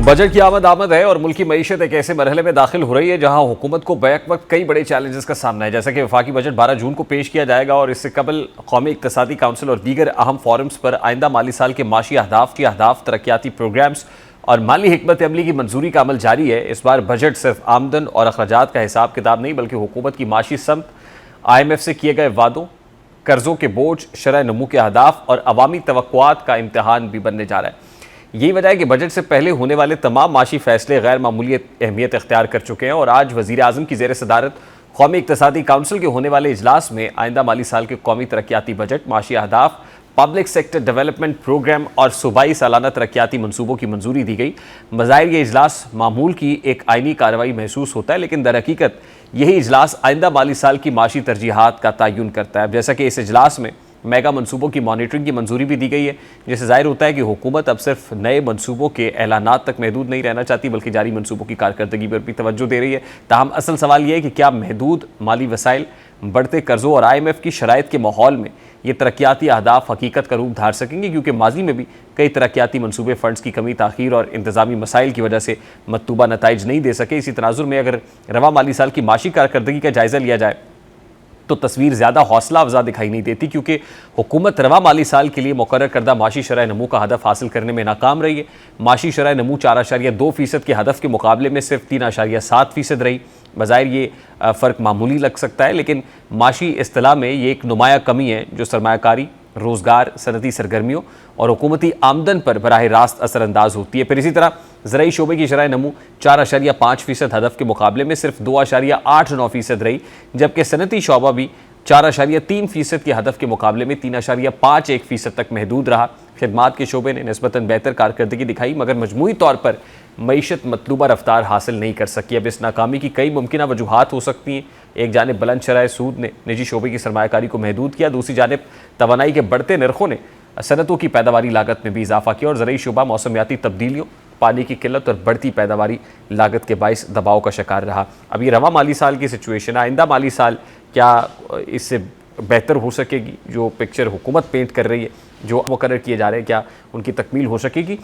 Budget की आमद है और मुल्क की मईशत एक ऐसे मरहले में दाखिल हो रही है जहां हुकूमत को बैक वक्त कई बड़े चैलेंजेस का सामना है। जैसा कि वफाकी बजट 12 जून को पेश किया जाएगा और इससे कबल कौमी इक्तसादी काउंसिल और दीगर अहम फोरम्स पर आइंदा माली साल के माशी अहदाफ तरक्याती प्रोग्राम्स और माली हिकमत अमली की मंजूरी का अमल जारी है। इस बार बजट सिर्फ आमदन और अखराजात का हिसाब किताब नहीं बल्कि हुकूमत की माशी समत, IMF से किए गए वादों, कर्जों के बोझ, शरह नमू के अहदाफ और अवामी तवक्कुआत का इम्तहान भी बनने जा रहा है। यही वजह है कि बजट से पहले होने वाले तमाम माशी फैसले गैर मामूली अहमियत इख्तियार कर चुके हैं और आज वज़ीर आज़म की ज़ेर सदारत कौमी इक्तसादी काउंसिल के होने वाले इजलास में आइंदा माली साल के कौमी तरक्याती बजट, माशी अहदाफ, पब्लिक सेक्टर डेवलपमेंट प्रोग्राम और सूबाई सालाना तरक्याती मनसूबों की मंजूरी दी गई। बज़ाहिर ये इजलास मामूल की एक आइनी कार्रवाई महसूस होता है, लेकिन दर हकीकत यही इजलास आइंदा माली साल की माशी तरजीहात का तयन करता है। जैसा कि इस इजलास में मेगा मनसूबों की मॉनिटरिंग की मंजूरी भी दी गई है, जिससे जाहिर होता है कि हुकूमत अब सिर्फ नए मनसूबों के ऐलानात तक महदूद नहीं रहना चाहती बल्कि जारी मनसूबों की कारकर्दगी पर भी तवज्जो दे रही है। ताहम असल सवाल यह है कि क्या महदूद माली वसाइल, बढ़ते कर्जों और IMF की शराइत के माहौल में ये तरक्याती अहदाफ हकीकत का रूप धार सकेंगे, क्योंकि माजी में भी कई तरक्याती मनसूबे फंड्स की कमी, ताखीर और इंतजामी मसाइल की वजह से मतलूबा नताइज नहीं दे सके। इसी तनाजुर में अगर रवा माली साल की माशी कारकर्दगी का जायज़ा लिया जाए तो तस्वीर ज़्यादा हौसला अफजा दिखाई नहीं देती, क्योंकि हुकूमत रवा माली साल के लिए मुकर्रर करदा माशी शरह नमू का हदफ हासिल करने में नाकाम रही है। माशी शरह नमू 4.2% के हदफ के मुकाबले में सिर्फ 3.7% रही। बज़ाहिर ये फ़र्क मामूली लग सकता है, लेकिन माशी इस्तिलाह में ये एक नुमाया कमी है जो सरमायाकारी, रोज़गार, सनती सरगर्मियों और हुकूमती आमदन पर बराह रास्त असरअंदाज होती है। फिर इसी तरह ज़राई शोबे की शरह नमू 4.5% हदफ के मुकाबले में सिर्फ 2.89% रही, जबकि सनती शोबा भी 4.3% के हदफ के मुकाबले में 3.51% तक महदूद रहा। खिदमात के शोबे ने निस्बतन बेहतर कारकर्दगी दिखाई, मगर मजमूई तौर पर मईशत मतलूबा रफ्तार हासिल नहीं कर सकी। अब इस नाकामी की कई मुमकिन वजूहात हो सकती हैं। एक जानिब बुलंद शरह सूद ने निजी शोबे की सरमायाकारी को महदूद किया, दूसरी जानिब तवानाई के बढ़ते नरखों ने सनतों की पैदावारी लागत में भी इजाफा किया और ज़राई शोबा मौसमियाती तब्दीलियों, पानी की किल्लत और बढ़ती पैदावारी लागत के बाइस दबाव का शिकार रहा। अब ये रवा माली साल की सिचुएशन है, आइंदा माली साल क्या इससे बेहतर हो सकेगी? जो पिक्चर हुकूमत पेंट कर रही है, जो मुकर्रर किए जा रहे हैं, क्या उनकी तकमील हो सकेगी?